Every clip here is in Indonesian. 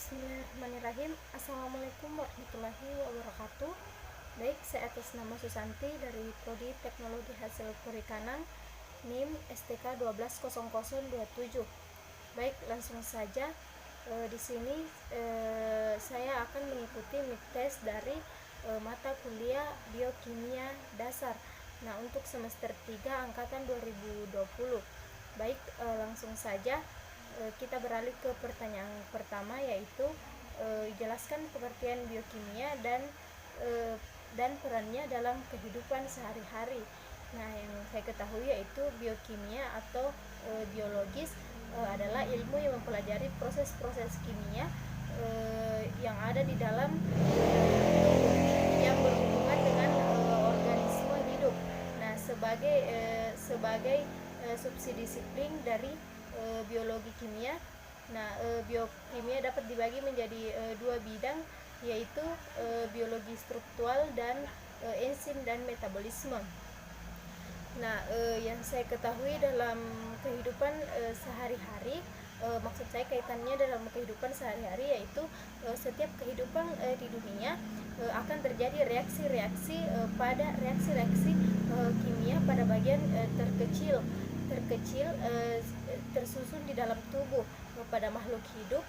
Bismillahirrahmanirrahim. Assalamualaikum warahmatullahi wabarakatuh. Baik, saya atas nama Susanti dari Prodi Teknologi Hasil Perikanan, NIM STK 120027. Baik, langsung saja. Di sini saya akan mengikuti mid test dari mata kuliah Biokimia Dasar. Nah, untuk semester 3 angkatan 2020. Baik, langsung saja. Kita beralih ke pertanyaan pertama, yaitu jelaskan pengertian biokimia dan perannya dalam kehidupan sehari-hari. Nah, yang saya ketahui yaitu biokimia atau biologis adalah ilmu yang mempelajari proses-proses kimia yang ada di dalam tubuh yang berhubungan dengan organisme hidup. Nah, sebagai subdisiplin dari biologi kimia. Nah, biokimia dapat dibagi menjadi dua bidang, yaitu biologi struktural dan enzim dan metabolisme. Nah, yang saya ketahui dalam kehidupan sehari-hari, maksud saya kaitannya dalam kehidupan sehari-hari, yaitu setiap kehidupan di dunia akan terjadi reaksi-reaksi pada reaksi-reaksi kimia pada bagian terkecil tersusun di dalam tubuh. Pada makhluk hidup,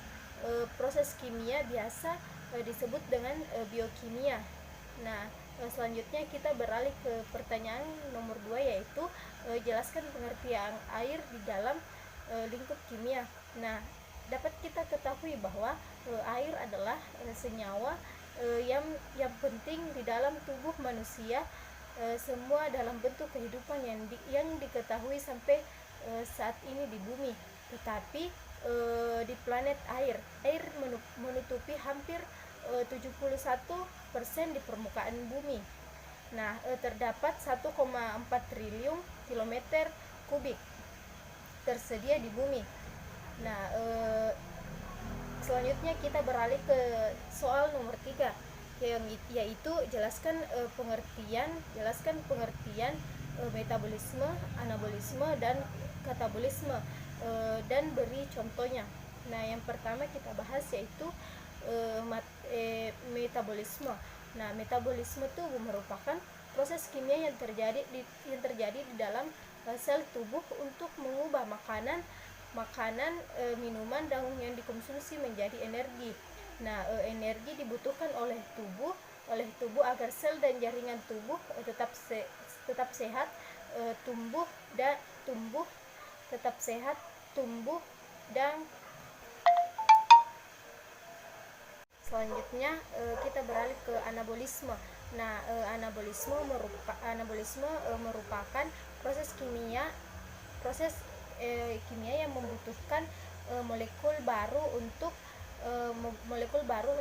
proses kimia biasa disebut dengan biokimia. Nah, selanjutnya kita beralih ke pertanyaan nomor 2, yaitu jelaskan pengertian air di dalam lingkup kimia. Nah, dapat kita ketahui bahwa air adalah senyawa yang penting di dalam tubuh manusia, semua dalam bentuk kehidupan yang diketahui sampai saat ini di bumi. Tetapi di planet air menutupi hampir 71% di permukaan bumi. Nah, terdapat 1,4 triliun kilometer kubik tersedia di bumi. Nah, selanjutnya kita beralih ke soal nomor 3, yaitu jelaskan pengertian metabolisme, anabolisme, dan katabolisme, dan beri contohnya. Nah, yang pertama kita bahas yaitu metabolisme. Nah, metabolisme itu merupakan proses kimia yang terjadi di dalam sel tubuh untuk mengubah makanan, minuman, dan yang dikonsumsi menjadi energi. Nah, energi dibutuhkan oleh tubuh agar sel dan jaringan tubuh tetap sehat, tumbuh dan selanjutnya kita beralih ke anabolisme. Nah, anabolisme merupakan proses kimia yang membutuhkan molekul baru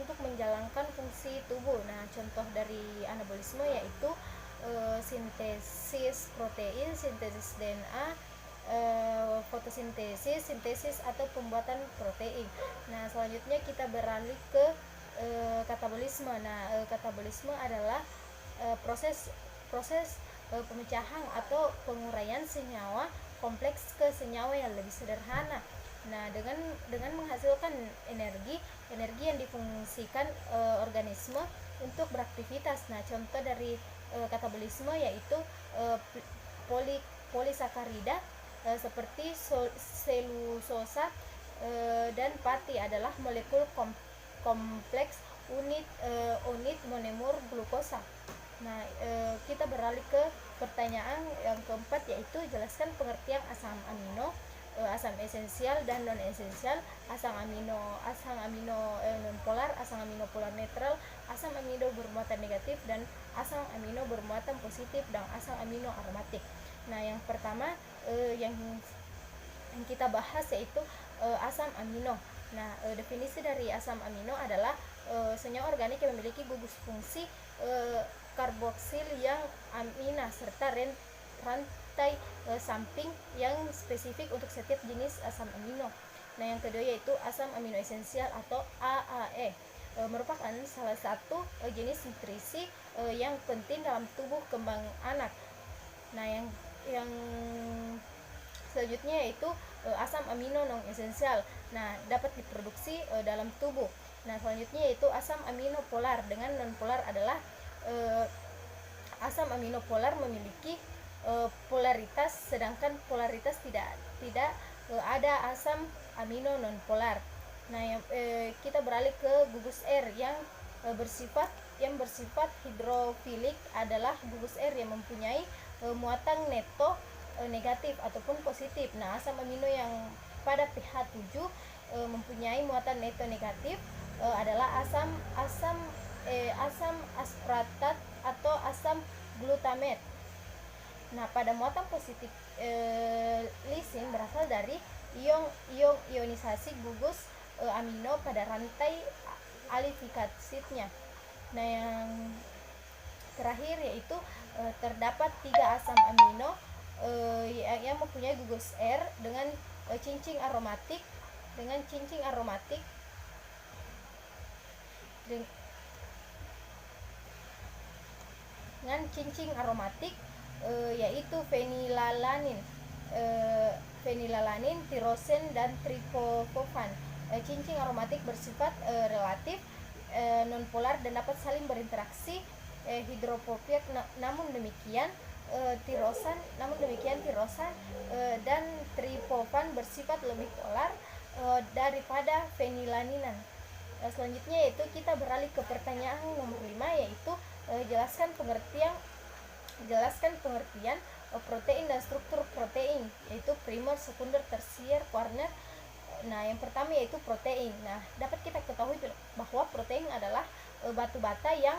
untuk menjalankan fungsi tubuh. Nah, contoh dari anabolisme yaitu sintesis protein, sintesis DNA, fotosintesis, sintesis atau pembuatan protein. Nah, selanjutnya kita beralih ke katabolisme. Nah, katabolisme adalah proses pemecahan atau penguraian senyawa kompleks ke senyawa yang lebih sederhana. Nah, dengan menghasilkan energi yang difungsikan organisme untuk beraktivitas. Nah, contoh dari katabolisme yaitu polisakarida seperti selulosa dan pati adalah molekul kompleks unit monomer glukosa. Nah, kita beralih ke pertanyaan yang keempat, yaitu jelaskan pengertian asam amino, asam esensial dan non esensial, asam amino non polar, asam amino polar netral, asam amino bermuatan negatif, dan asam amino bermuatan positif, dan asam amino aromatik. Nah, yang pertama yang kita bahas yaitu asam amino. Nah, definisi dari asam amino adalah senyawa organik yang memiliki gugus fungsi karboksil yang amina serta rantai samping yang spesifik untuk setiap jenis asam amino. Nah, yang kedua yaitu asam amino esensial atau AAE, merupakan salah satu jenis nutrisi yang penting dalam tubuh kembang anak. Nah, yang Selanjutnya yaitu asam amino non esensial. Nah, dapat diproduksi dalam tubuh. Nah, selanjutnya yaitu asam amino polar. Dengan non polar adalah asam amino polar memiliki polaritas, sedangkan polaritas tidak ada asam amino non polar. Nah, kita beralih ke gugus R yang bersifat hidrofilik adalah gugus R yang mempunyai muatan neto negatif ataupun positif. Nah, asam amino yang pada pH 7 mempunyai muatan neto negatif adalah asam aspartat atau asam glutamat. Nah, pada muatan positif lisin berasal dari ionisasi gugus amino pada rantai alifikasitnya. Nah, yang terakhir yaitu terdapat 3 asam amino yang mempunyai gugus R dengan cincin aromatik yaitu fenilalanin, tirosen dan triptofan. Cincin aromatik bersifat relatif nonpolar dan dapat saling berinteraksi hidrofobic. Namun demikian tirosan dan triptofan bersifat lebih polar daripada fenilalanin. Selanjutnya yaitu kita beralih ke pertanyaan nomor 5, yaitu jelaskan pengertian protein dan struktur protein, yaitu primer, sekunder, tersier, kuarner. Nah, yang pertama yaitu protein. Nah, dapat kita ketahui bahwa protein adalah batu bata yang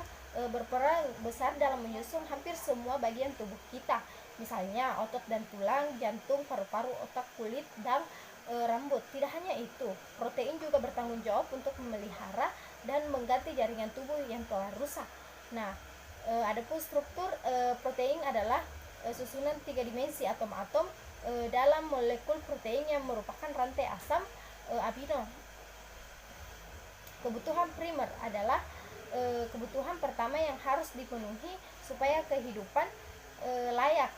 berperan besar dalam menyusun hampir semua bagian tubuh kita. Misalnya otot dan tulang, jantung, paru-paru, otak, kulit, dan rambut. Tidak hanya itu, protein juga bertanggung jawab untuk memelihara dan mengganti jaringan tubuh yang telah rusak. Nah, adapun struktur protein adalah susunan 3 dimensi atom-atom dalam molekul protein yang merupakan rantai asam amino. Kebutuhan primer adalah kebutuhan pertama yang harus dipenuhi supaya kehidupan layak.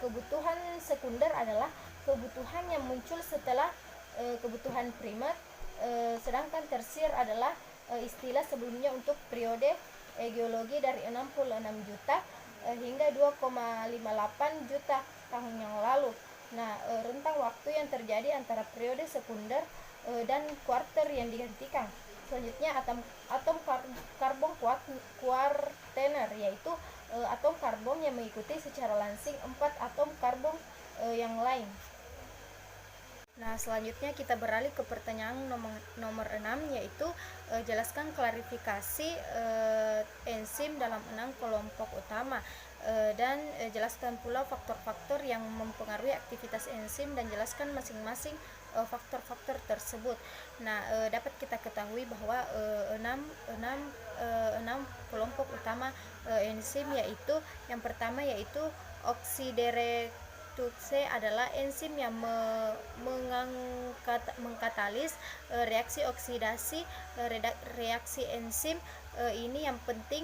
Kebutuhan sekunder adalah kebutuhan yang muncul setelah kebutuhan primer, sedangkan tersier adalah istilah sebelumnya untuk periode geologi dari 66 juta hingga 2,58 juta tahun yang lalu. Nah, rentang waktu yang terjadi antara periode sekunder dan kuarter yang digantikan. Selanjutnya atom karbon kuartener, yaitu atom karbon yang mengikuti secara langsing 4 atom karbon yang lain. Nah, selanjutnya kita beralih ke pertanyaan nomor 6, yaitu jelaskan klarifikasi enzim dalam 6 kelompok utama dan jelaskan pula faktor-faktor yang mempengaruhi aktivitas enzim dan jelaskan masing-masing faktor-faktor tersebut. Nah, dapat kita ketahui bahwa 6 kelompok utama enzim, yaitu yang pertama yaitu oksidireduksi adalah enzim yang mengkatalis reaksi oksidasi. Reaksi enzim ini yang penting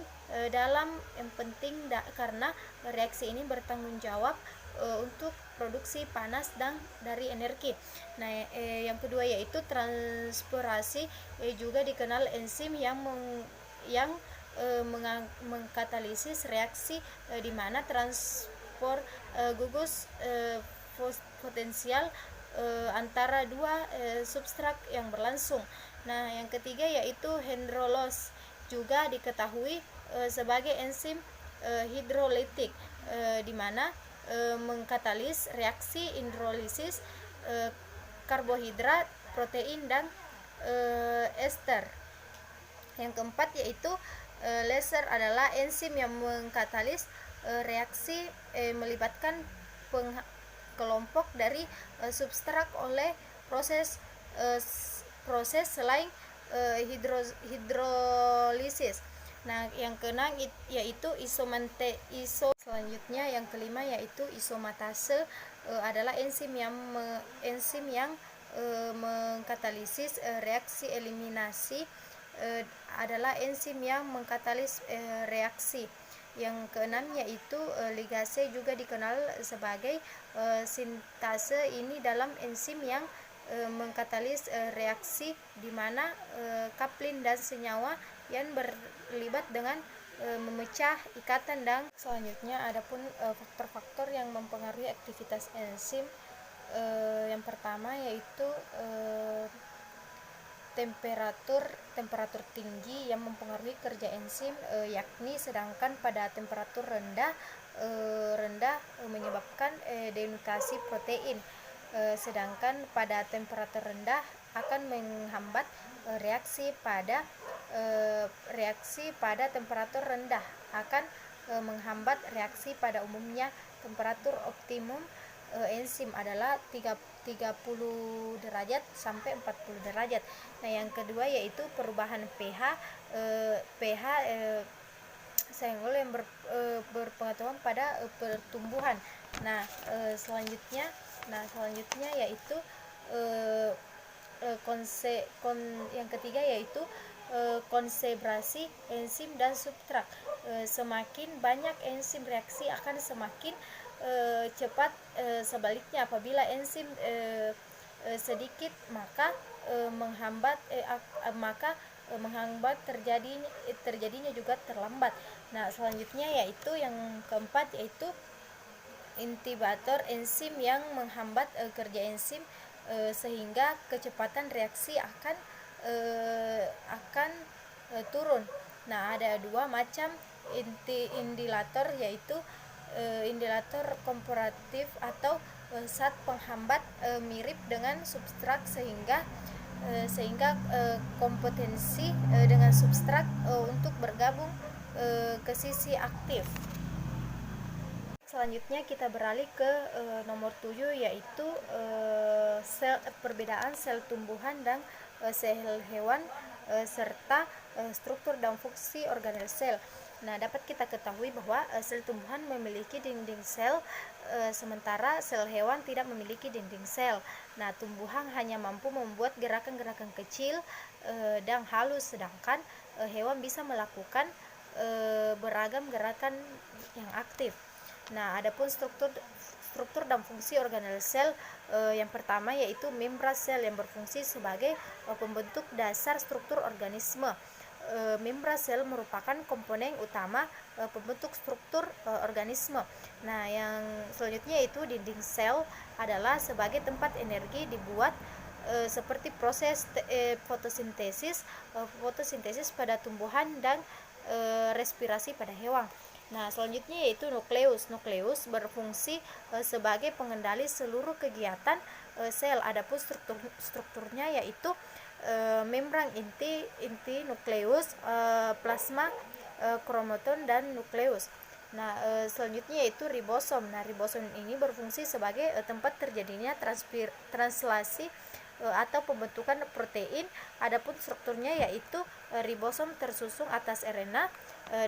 karena reaksi ini bertanggung jawab untuk produksi panas dan dari energi. Nah, yang kedua yaitu transpirasi, juga dikenal enzim yang mengkatalisis reaksi di mana transport gugus potensial antara dua substrat yang berlangsung. Nah, yang ketiga yaitu hidrolos, juga diketahui sebagai enzim hidrolitik, di mana mengkatalis reaksi hidrolisis karbohidrat, protein, dan ester. Yang keempat yaitu laser adalah enzim yang mengkatalis reaksi melibatkan kelompok dari substrat oleh proses selain hidrolisis. Nah, yang keenam yaitu selanjutnya yang kelima yaitu isomatase, adalah enzim yang mengkatalisis reaksi eliminasi, adalah enzim yang mengkatalis reaksi. Yang keenam yaitu ligase, juga dikenal sebagai sintase. Ini dalam enzim yang mengkatalis reaksi di mana kaplin dan senyawa yang berlibat dengan memecah ikatan. Dan selanjutnya adapun faktor-faktor yang mempengaruhi aktivitas enzim. Yang pertama yaitu temperatur tinggi yang mempengaruhi kerja enzim, yakni sedangkan pada temperatur rendah menyebabkan denatasi protein, sedangkan pada temperatur rendah akan menghambat reaksi pada temperatur rendah akan menghambat reaksi. Pada umumnya temperatur optimum enzim adalah 30 derajat sampai 40 derajat. Nah, yang kedua yaitu perubahan pH. Senggol yang berpengetahuan pada pertumbuhan. Selanjutnya yaitu yang ketiga yaitu konsentrasi enzim dan substrat. Semakin banyak enzim reaksi akan semakin cepat. Sebaliknya apabila enzim sedikit maka menghambat terjadinya juga terlambat. Nah, selanjutnya yaitu yang keempat yaitu inhibitor enzim yang menghambat kerja enzim sehingga kecepatan reaksi akan turun. Nah, ada dua macam inhibitor yaitu inhibitor komparatif atau zat penghambat mirip dengan substrat sehingga kompetensi dengan substrat untuk bergabung ke sisi aktif. Selanjutnya kita beralih ke nomor 7 yaitu perbedaan sel tumbuhan dan sel hewan serta struktur dan fungsi organel sel. Nah, dapat kita ketahui bahwa sel tumbuhan memiliki dinding sel, sementara sel hewan tidak memiliki dinding sel. Nah, tumbuhan hanya mampu membuat gerakan-gerakan kecil dan halus, sedangkan hewan bisa melakukan beragam gerakan yang aktif. Nah, adapun struktur dan fungsi organel sel, yang pertama yaitu membran sel yang berfungsi sebagai pembentuk dasar struktur organisme. Membran sel merupakan komponen utama pembentuk struktur organisme. Nah, yang selanjutnya yaitu dinding sel adalah sebagai tempat energi dibuat seperti proses fotosintesis pada tumbuhan dan respirasi pada hewan. Nah, selanjutnya yaitu nukleus. Nukleus berfungsi sebagai pengendali seluruh kegiatan sel. Adapun strukturnya yaitu membran inti nukleus, plasma, kromatin dan nukleus. Nah, selanjutnya yaitu ribosom. Nah, ribosom ini berfungsi sebagai tempat terjadinya translasi atau pembentukan protein. Adapun strukturnya yaitu ribosom tersusun atas RNA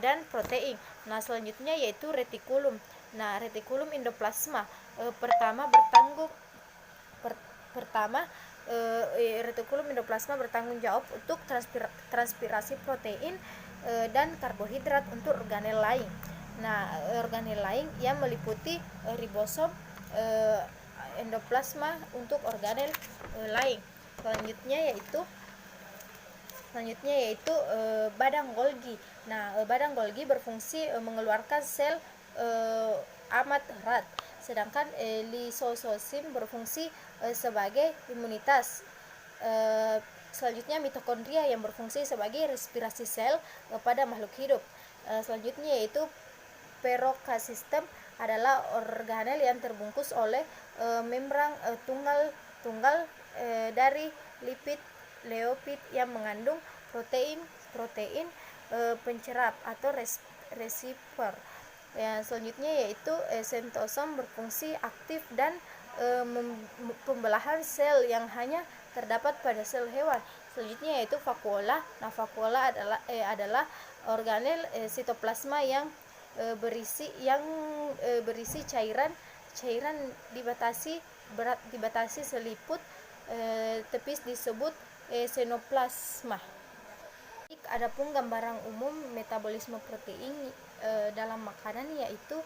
dan protein. Nah, selanjutnya yaitu retikulum. Nah, retikulum endoplasma retikulum endoplasma bertanggung jawab untuk transpirasi protein dan karbohidrat untuk organel lain. Nah, organel lain yang meliputi ribosom, endoplasma untuk organel lain. Selanjutnya yaitu badan Golgi. Nah, badan Golgi berfungsi mengeluarkan sel amat erat, sedangkan lisososim berfungsi sebagai imunitas. Selanjutnya mitokondria yang berfungsi sebagai respirasi sel pada makhluk hidup. Selanjutnya yaitu perokasistem adalah organel yang terbungkus oleh membran tunggal dari lipid yang mengandung protein pencerap atau reseptor. Selanjutnya yaitu sentosom berfungsi aktif dan pembelahan sel yang hanya terdapat pada sel hewan. Selanjutnya yaitu vakuola. Nah, vakuola adalah organel sitoplasma yang berisi cairan dibatasi seliput tipis disebut xenoplasma. adapun gambaran umum metabolisme protein dalam makanan, yaitu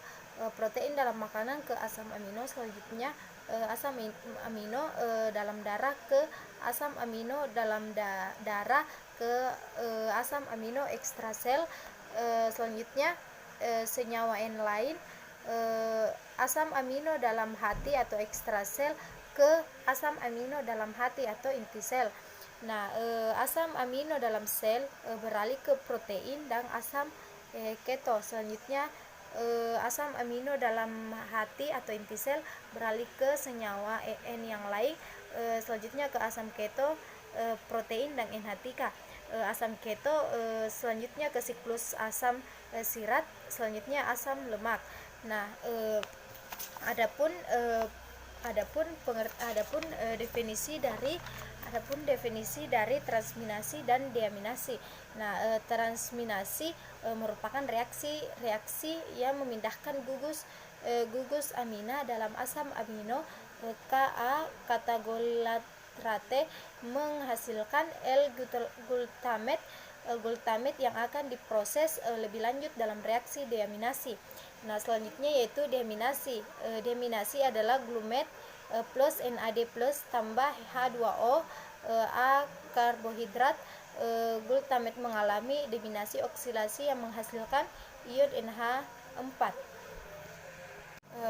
protein dalam makanan ke asam amino, selanjutnya asam amino dalam darah ke asam amino dalam darah ke asam amino ekstrasel, selanjutnya senyawa N lain asam amino dalam hati atau ekstrasel ke asam amino dalam hati atau inti sel. Nah, asam amino dalam sel beralih ke protein dan asam keto. Selanjutnya asam amino dalam hati atau inti sel beralih ke senyawa N yang lain, selanjutnya ke asam keto, protein dan NH3. Asam keto selanjutnya ke siklus asam sirat, selanjutnya asam lemak. Nah, adapun definisi dari transminasi dan deaminasi. Nah, transminasi merupakan reaksi yang memindahkan gugus amina dalam asam amino Ka kata glutarate menghasilkan L-glutamat yang akan diproses lebih lanjut dalam reaksi deaminasi. Nah, selanjutnya yaitu deaminasi. Deaminasi adalah glumet plus NAD plus tambah H2O A karbohidrat. Glutamat mengalami deaminasi oksidasi yang menghasilkan ion NH4.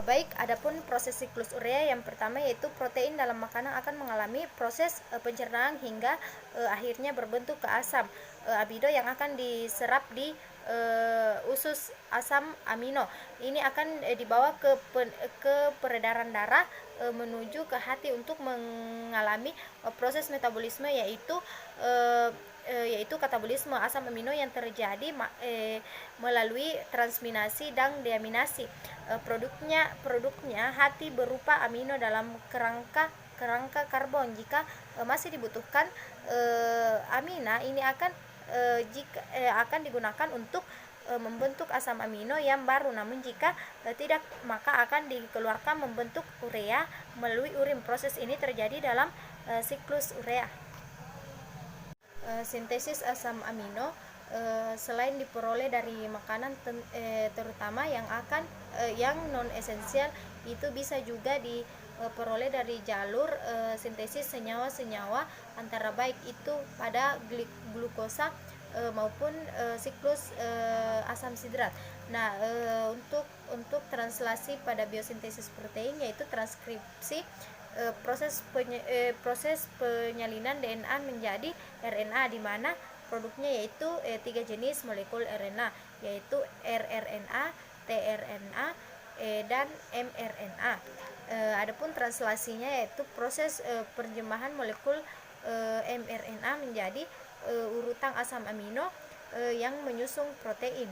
Baik, adapun proses siklus urea yang pertama yaitu protein dalam makanan akan mengalami proses pencernaan hingga akhirnya berbentuk ke asam amino yang akan diserap di usus asam amino. Ini akan dibawa ke peredaran darah menuju ke hati untuk mengalami proses metabolisme yaitu katabolisme asam amino yang terjadi melalui transminasi dan deaminasi. Produknya hati berupa amino dalam kerangka karbon. Jika masih dibutuhkan amina, ini akan digunakan untuk membentuk asam amino yang baru. Namun jika tidak, maka akan dikeluarkan membentuk urea melalui urin. Proses ini terjadi dalam siklus urea. Sintesis asam amino selain diperoleh dari makanan terutama yang non esensial, itu bisa juga diperoleh dari jalur sintesis senyawa-senyawa antara baik itu pada glukosa maupun siklus asam sidrat. Nah, untuk translasi pada biosintesis protein yaitu transkripsi, proses penyalinan DNA menjadi RNA, di mana produknya yaitu 3 jenis molekul RNA yaitu rRNA, tRNA, dan mRNA. Adapun translasinya yaitu proses penjemahan molekul mRNA menjadi urutan asam amino yang menyusun protein.